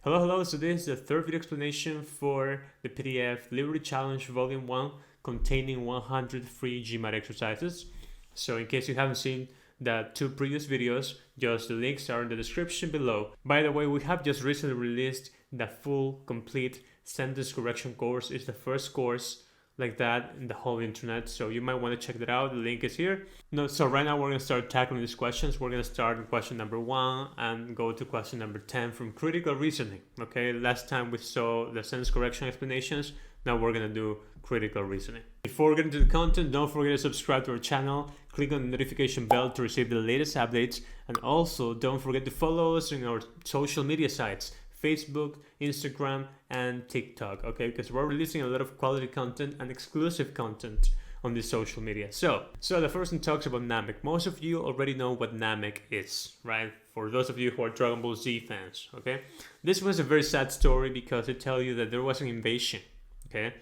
Hello, so this is the third video explanation for the PDF Liberty Challenge Volume 1 containing 100 free GMAT exercises. So in case you haven't seen the two previous videos, just the links are in the description below. By the way, we have just recently released the full complete sentence correction course. It's the first course like that in the whole internet, so you might want to check that out. The link is here. So right now we're going to start tackling these questions. We're going to start with question number 1 and go to question number 10 from critical reasoning. Okay, last time we saw the sentence correction explanations. Now we're going to do critical reasoning. Before we get into the content, don't forget to subscribe to our channel, click on the notification bell to receive the latest updates, and also don't forget to follow us on our social media sites, Facebook, Instagram, and TikTok, okay? Because we're releasing a lot of quality content and exclusive content on this social media. So the first one talks about Namek. Most of you already know what Namek is, right? For those of you who are Dragon Ball Z fans, okay? This was a very sad story because it tells you that there was an invasion, okay?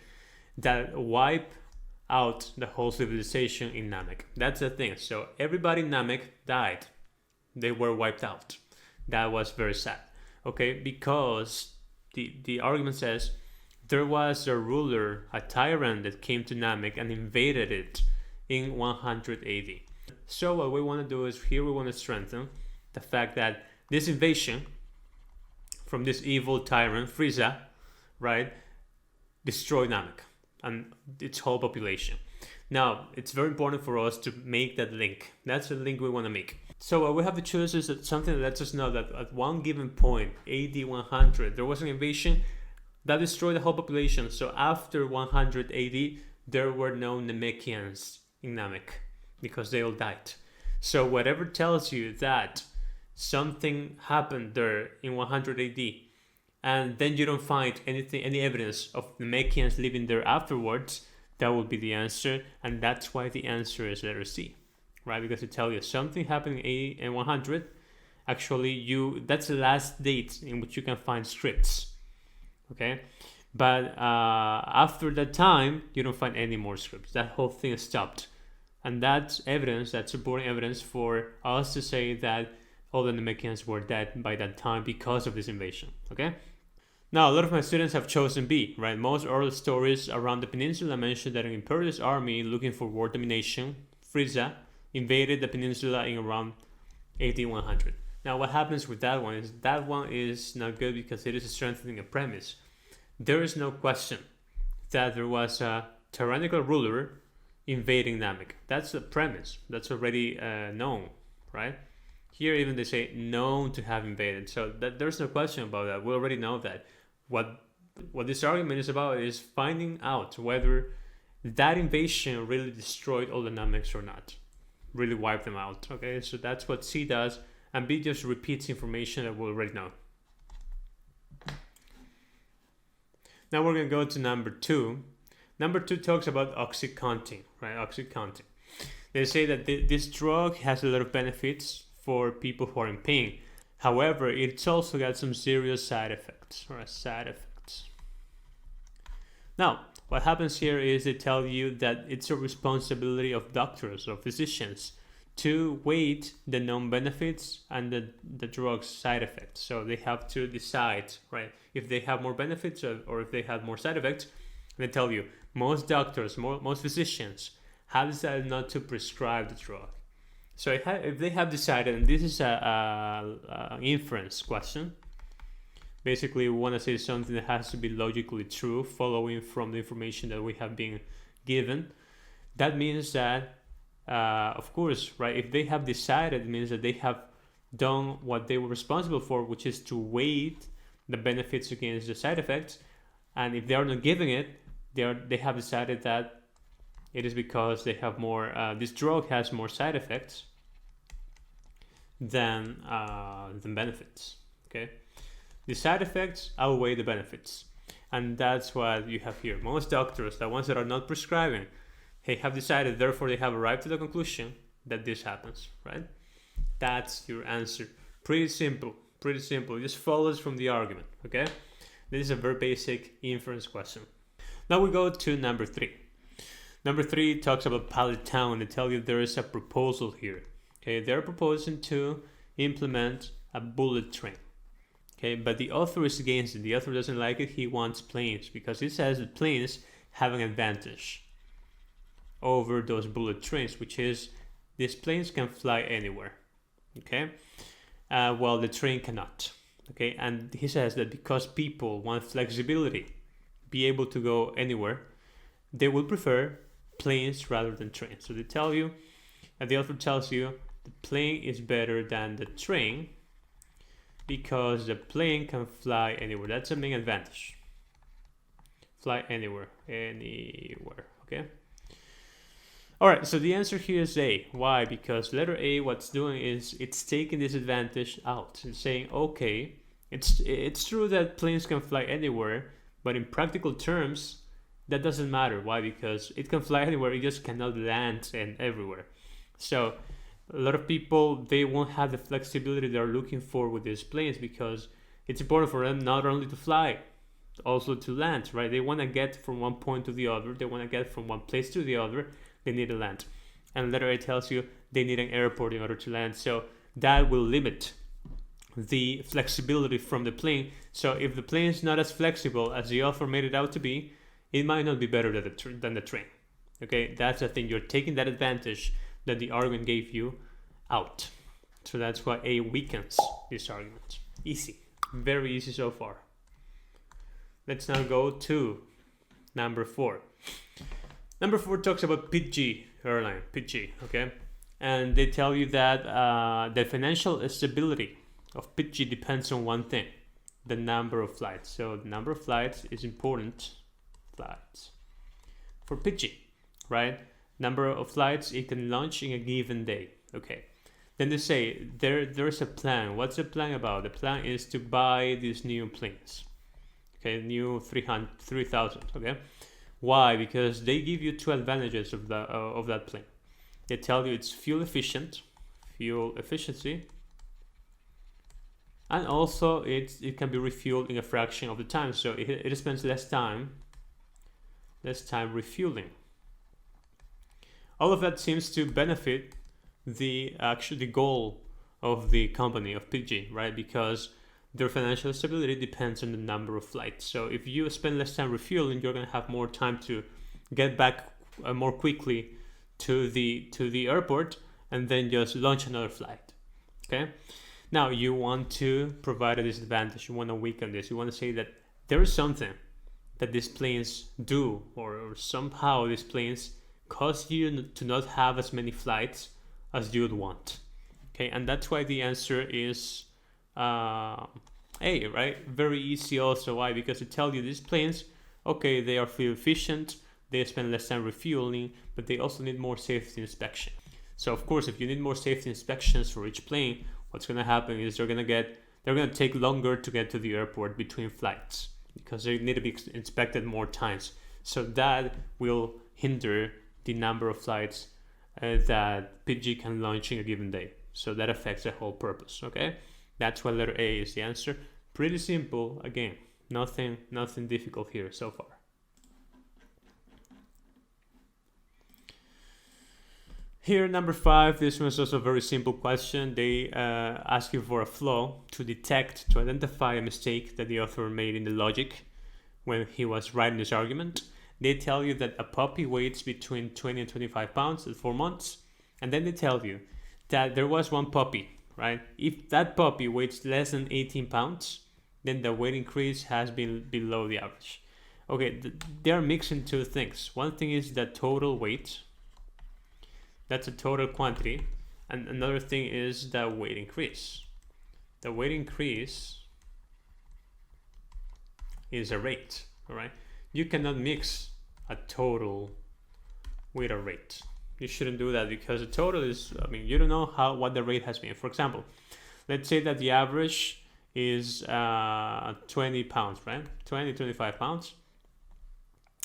That wiped out the whole civilization in Namek. That's the thing. So everybody in Namek died. They were wiped out. That was very sad. Okay, because the argument says there was a ruler, a tyrant that came to Namek and invaded it in 100 AD. So what we want to do is here we want to strengthen the fact that this invasion from this evil tyrant, Frieza, right, destroyed Namek and its whole population. Now, it's very important for us to make that link. That's the link we want to make. So what we have to choose is that something that lets us know that at one given point, AD 100, there was an invasion that destroyed the whole population. So after 100 AD, there were no Namekians in Namek because they all died. So whatever tells you that something happened there in 100 AD, and then you don't find any evidence of Namekians living there afterwards, that would be the answer, and that's why the answer is letter C. Right, because it tells you something happened in AD and 100. Actually, that's the last date in which you can find scripts. Okay, but after that time, you don't find any more scripts. That whole thing is stopped, and that's evidence, that's supporting evidence for us to say that all the Namekians were dead by that time because of this invasion. Okay. Now, a lot of my students have chosen B, right? Most oral stories around the peninsula mention that an imperialist army looking for world domination, Frieza, invaded the peninsula in around AD 100. Now, what happens with that one is not good because it is strengthening a premise. There is no question that there was a tyrannical ruler invading Namek. That's the premise. That's already known, right? Here, even they say known to have invaded. So there's no question about that. We already know that. What this argument is about is finding out whether that invasion really destroyed all the Nameks or not. Really wipe them out. Okay, so that's what C does, and B just repeats information that we already know. Now we're going to go to number 2. Number 2 talks about OxyContin, right? OxyContin. They say that this drug has a lot of benefits for people who are in pain. However, it's also got some serious side effects. Now, what happens here is they tell you that it's a responsibility of doctors or physicians to weigh the known benefits and the drug's side effects. So they have to decide, right, if they have more benefits or if they have more side effects. And they tell you most doctors, most physicians have decided not to prescribe the drug. So if they have decided, and this is an inference question, basically, we want to say something that has to be logically true, following from the information that we have been given. That means that, of course, right, if they have decided, it means that they have done what they were responsible for, which is to weigh the benefits against the side effects. And if they are not giving it, they have decided that it is because they have more, this drug has more side effects than benefits, okay? The side effects outweigh the benefits. And that's what you have here. Most doctors, the ones that are not prescribing, have decided, therefore they have arrived to the conclusion that this happens, right? That's your answer. Pretty simple. It just follows from the argument, okay? This is a very basic inference question. Now we go to number 3. Number 3 talks about Pallet Town. They tell you there is a proposal here. Okay, they're proposing to implement a bullet train. Okay, but the author is against it. The author doesn't like it. He wants planes because he says that planes have an advantage over those bullet trains, which is these planes can fly anywhere. Okay, while the train cannot. Okay, and he says that because people want flexibility, be able to go anywhere, they will prefer planes rather than trains. So they tell you, and the author tells you, the plane is better than the train because the plane can fly anywhere. That's the main advantage. Fly anywhere, okay? All right, so the answer here is A. Why? Because letter A, what's doing is it's taking this advantage out. It's saying, okay, it's true that planes can fly anywhere, but in practical terms, that doesn't matter. Why? Because it can fly anywhere, it just cannot land everywhere. So a lot of people, they won't have the flexibility they're looking for with these planes because it's important for them not only to fly, also to land, right? They want to get from one point to the other. They want to get from one place to the other. They need to land. And letter A tells you they need an airport in order to land. So that will limit the flexibility from the plane. So if the plane is not as flexible as the author made it out to be, it might not be better than the train. Okay, that's the thing. You're taking that advantage that the argument gave you out. So that's why A weakens this argument. Easy. Very easy so far. Let's now go to number 4. Number 4 talks about PG airline, PG, okay? And they tell you that the financial stability of PG depends on one thing, the number of flights. So the number of flights is important. Flights for PG, right? Number of flights it can launch in a given day. Okay. Then they say there's a plan. What's the plan about? The plan is to buy these new planes. Okay, new 3,000. Okay. Why? Because they give you 2 advantages of that plane. They tell you it's fuel efficiency, and also it can be refueled in a fraction of the time. So it spends less time refueling. All of that seems to benefit the goal of the company of PG, right? Because their financial stability depends on the number of flights. So if you spend less time refueling, you're going to have more time to get back more quickly to the airport and then just launch another flight. Okay. Now you want to provide a disadvantage. You want to weaken this. You want to say that there is something that these planes do, or somehow these planes cause you to not have as many flights as you would want. Okay, and that's why the answer is A, right? Very easy also. Why? Because it tells you these planes, okay, they are fuel efficient, they spend less time refueling, but they also need more safety inspection. So of course, if you need more safety inspections for each plane, what's going to happen is they're going to take longer to get to the airport between flights because they need to be inspected more times. So that will hinder the number of flights that PG can launch in a given day. So that affects the whole purpose, okay? That's why letter A is the answer. Pretty simple, again, nothing difficult here so far. Here, number 5, this one is also a very simple question. They ask you for a flaw to identify a mistake that the author made in the logic when he was writing this argument. They tell you that a puppy weighs between 20 and 25 pounds at 4 months. And then they tell you that there was one puppy, right? If that puppy weighs less than 18 pounds, then the weight increase has been below the average. Okay, they're mixing 2 things. One thing is the total weight. That's a total quantity. And another thing is the weight increase. The weight increase is a rate, all right? You cannot mix a total with a rate. You shouldn't do that because the total is, you don't know what the rate has been. For example, let's say that the average is 20 pounds, right? 20, 25 pounds.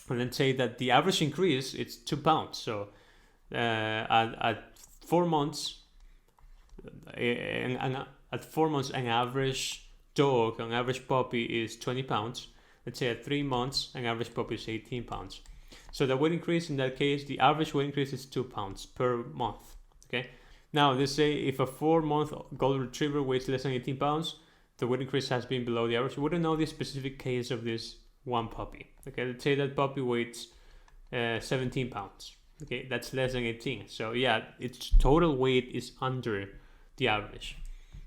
And let's say that the average increase is 2 pounds. So at 4 months, at 4 months, an average dog, an average puppy is 20 pounds. Let's say at 3 months, an average puppy is 18 pounds. So the weight increase in that case, the average weight increase is 2 pounds per month. Okay. Now let's say if a 4-month golden retriever weighs less than 18 pounds, the weight increase has been below the average. We wouldn't know the specific case of this one puppy. Okay, let's say that puppy weighs 17 pounds. Okay, that's less than 18. So yeah, its total weight is under the average.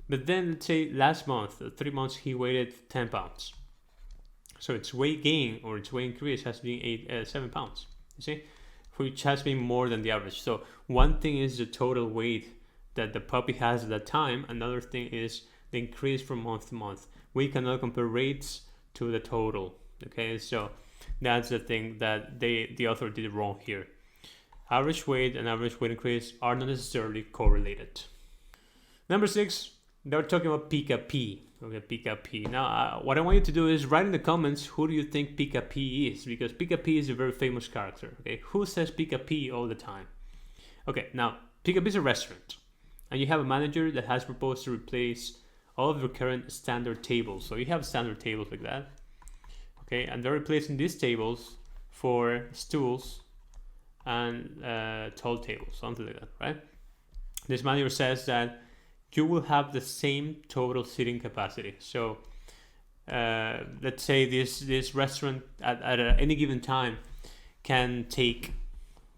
But then let's say last month, 3 months, he weighed 10 pounds. So its weight gain or its weight increase has been 7 pounds. You see, which has been more than the average. So one thing is the total weight that the puppy has at that time. Another thing is the increase from month to month. We cannot compare rates to the total. Okay, so that's the thing that the author did wrong here. Average weight and average weight increase are not necessarily correlated. Number 6, they're talking about Pika P. Okay, Pika P. Now, what I want you to do is write in the comments who do you think Pika P is, because Pika P is a very famous character. Okay, who says Pika P all the time? Okay, now Pika P is a restaurant, and you have a manager that has proposed to replace all of your current standard tables. So you have standard tables like that. Okay, and they're replacing these tables for stools and tall tables, something like that, right? This manager says that you will have the same total seating capacity. So let's say this restaurant at any given time can take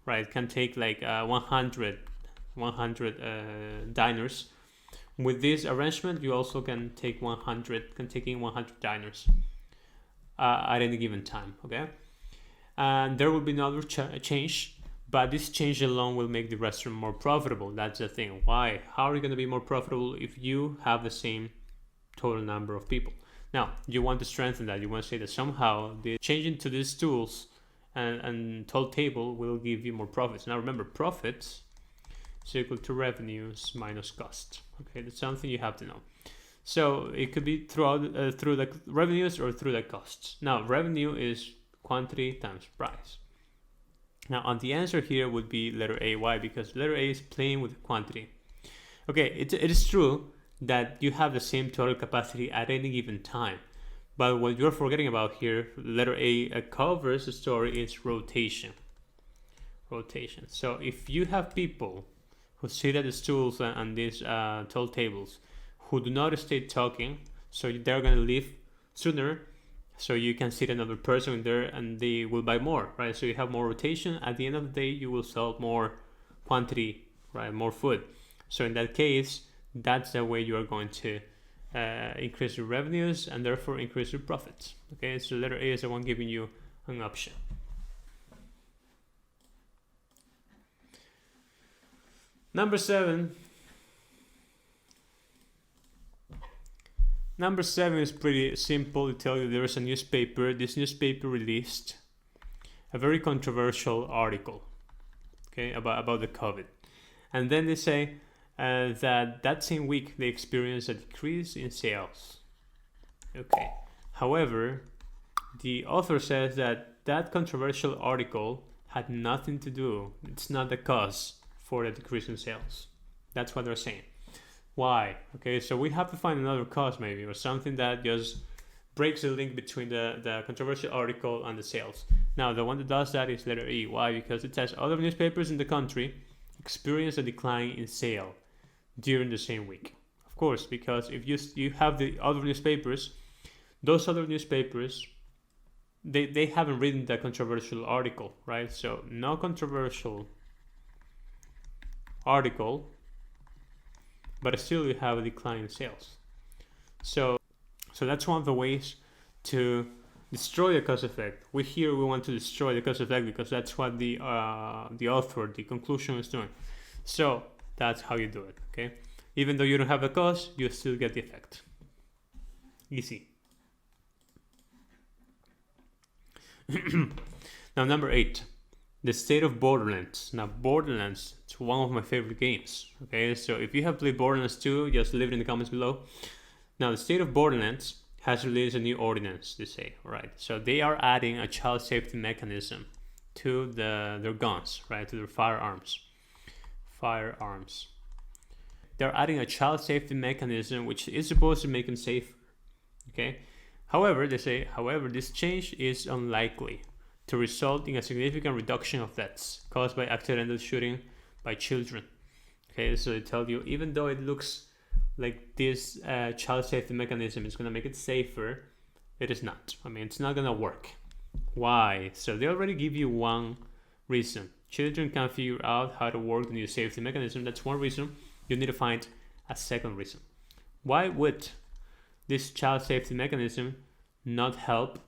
like 100 diners. With this arrangement, you also can take in 100 diners at any given time. Okay, and there will be another change. But this change alone will make the restaurant more profitable. That's the thing. Why? How are you going to be more profitable if you have the same total number of people? Now, you want to strengthen that. You want to say that somehow the changing to these tools and tall table will give you more profits. Now, remember, profits is equal to revenues minus cost. Okay, that's something you have to know. So it could be through the revenues or through the costs. Now, revenue is quantity times price. Now, on the answer here would be letter A. Why? Because letter A is playing with quantity. Okay, it is true that you have the same total capacity at any given time. But what you're forgetting about here, letter A covers the story, is rotation. Rotation. So if you have people who sit at the stools and these tall tables who do not stay talking, so they're going to leave sooner, so you can sit another person in there and they will buy more, right? So you have more rotation. At the end of the day, you will sell more quantity, right? More food. So in that case, that's the way you are going to increase your revenues and therefore increase your profits. Okay, so letter A is the one giving you an option. Number 7. Number 7 is pretty simple. To tell you there is a newspaper. This newspaper released a very controversial article, okay, about the COVID. And then they say that same week they experienced a decrease in sales. Okay. However, the author says that controversial article had nothing to do. It's not the cause for the decrease in sales. That's what they're saying. Why? Okay, so we have to find another cause maybe, or something that just breaks the link between the controversial article and the sales. Now, the one that does that is letter E. Why? Because it says other newspapers in the country experienced a decline in sale during the same week. Of course, because if you have the other newspapers, those other newspapers, they haven't written the controversial article, right? So no controversial article, but still you have a decline in sales. So that's one of the ways to destroy the cause effect. We want to destroy the cause effect because that's what the author, the conclusion is doing. So that's how you do it, okay? Even though you don't have the cause, you still get the effect. Easy. Now, number 8. The State of Borderlands. Now, Borderlands, it's one of my favorite games. Okay, so if you have played Borderlands 2, just leave it in the comments below. Now, the State of Borderlands has released a new ordinance, they say, right? So they are adding a child safety mechanism to their guns, right? To their firearms. They're adding a child safety mechanism, which is supposed to make them safe. Okay. However, they say, this change is unlikely to result in a significant reduction of deaths caused by accidental shooting by children. Okay, so they tell you, even though it looks like this child safety mechanism is going to make it safer, it is not. I mean, it's not going to work. Why? So they already give you one reason. Children can figure out how to work the new safety mechanism. That's one reason. You need to find a second reason. Why would this child safety mechanism not help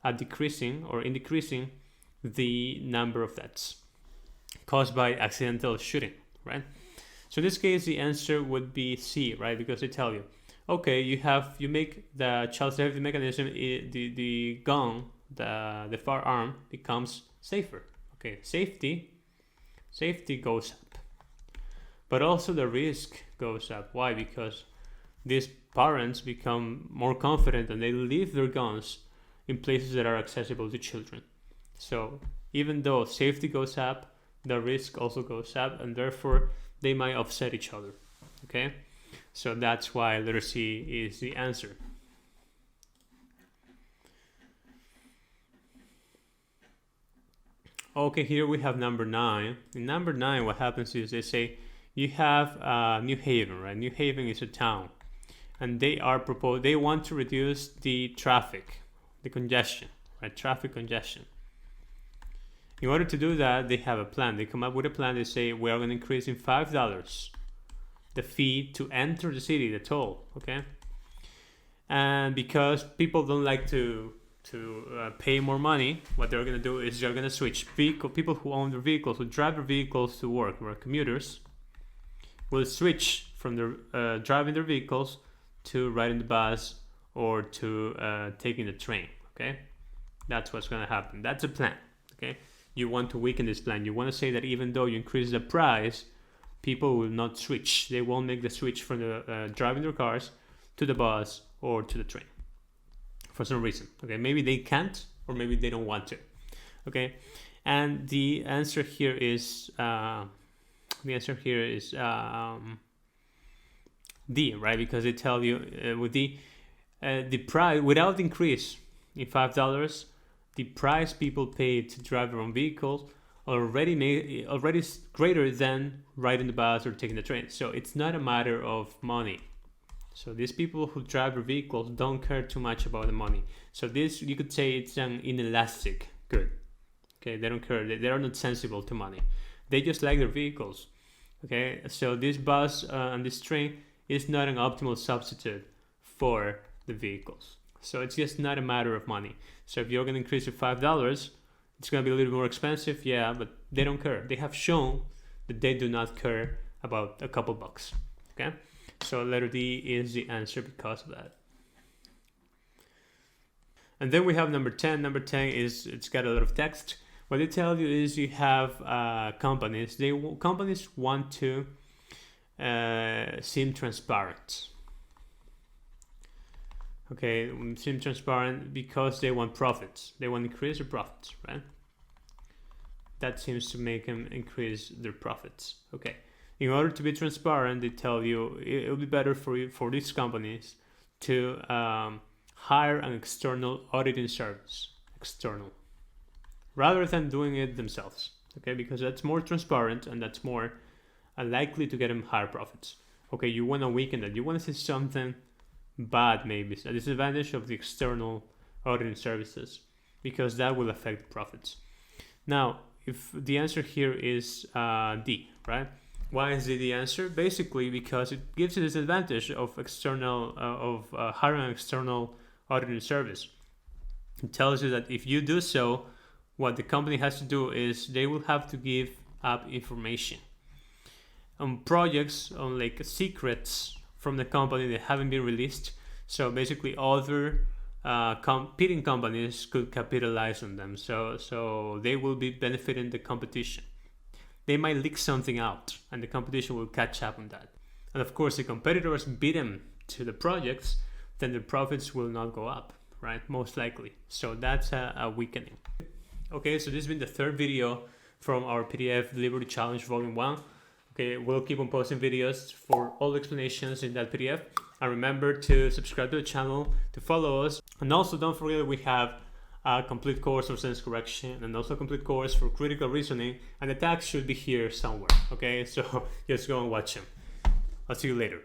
at decreasing or in decreasing the number of deaths caused by accidental shooting, right? So in this case, the answer would be C, right? Because they tell you, okay, you make the child safety mechanism, the gun, the firearm becomes safer. Okay, safety goes up, but also the risk goes up. Why? Because these parents become more confident and they leave their guns in places that are accessible to children. So even though safety goes up, the risk also goes up, and therefore they might offset each other. Okay, so that's why letter C is the answer. Okay, here we have number 9. In number 9, what happens is they say you have New Haven, right? New Haven is a town, and they want to reduce the traffic, the congestion, right? Traffic congestion. In order to do that, they have a plan. They come up with a plan. They say we are going to increase in $5 the fee to enter the city, the toll. Okay, and because people don't like to pay more money, what they're going to do is they're going to switch people who own their vehicles, who drive their vehicles to work, who are commuters, will switch from their driving their vehicles to riding the bus or to taking the train. Okay, that's what's going to happen. That's a plan. Okay, you want to weaken this plan. You want to say that even though you increase the price, people will not switch. They won't make the switch from the driving their cars to the bus or to the train for some reason. Okay, maybe they can't, or maybe they don't want to. Okay, and the answer here is D, right? Because they tell you with the price, without increase in $5, the price people pay to drive their own vehicles already is greater than riding the bus or taking the train. So it's not a matter of money. So these people who drive their vehicles don't care too much about the money. So this, you could say, it's an inelastic good. Okay, they don't care. They are not sensible to money. They just like their vehicles. Okay, so this bus and this train is not an optimal substitute for the vehicles. So it's just not a matter of money. So if you're going to increase it $5, it's going to be a little more expensive, yeah, but they don't care. They have shown that they do not care about a couple bucks. Okay, so letter D is the answer because of that. And then we have number 10. Number 10 it's got a lot of text. What they tell you is you have companies. Companies want to seem transparent. Okay, seem transparent because they want profits. They want to increase their profits, right? That seems to make them increase their profits. Okay, in order to be transparent, they tell you it will be better for these companies to hire an external auditing service, rather than doing it themselves. Okay, because that's more transparent and that's more likely to get them higher profits. Okay, you want to weaken that. You want to see something bad, maybe a disadvantage of the external auditing services, because that will affect profits. Now, if the answer here is D, right? Why is D the answer? Basically, because it gives you this advantage of hiring an external auditing service. It tells you that if you do so, what the company has to do is they will have to give up information on projects, on like secrets from the company that haven't been released. So basically other competing companies could capitalize on them. So they will be benefiting the competition. They might leak something out and the competition will catch up on that. And of course, the competitors beat them to the projects, then the profits will not go up, right? Most likely. So that's a weakening. Okay, so this has been the third video from our PDF Delivery Challenge Volume 1. Okay, we'll keep on posting videos for all the explanations in that PDF. And remember to subscribe to the channel, to follow us. And also don't forget we have a complete course for sentence correction and also a complete course for critical reasoning. And the tags should be here somewhere. Okay, so just go and watch them. I'll see you later.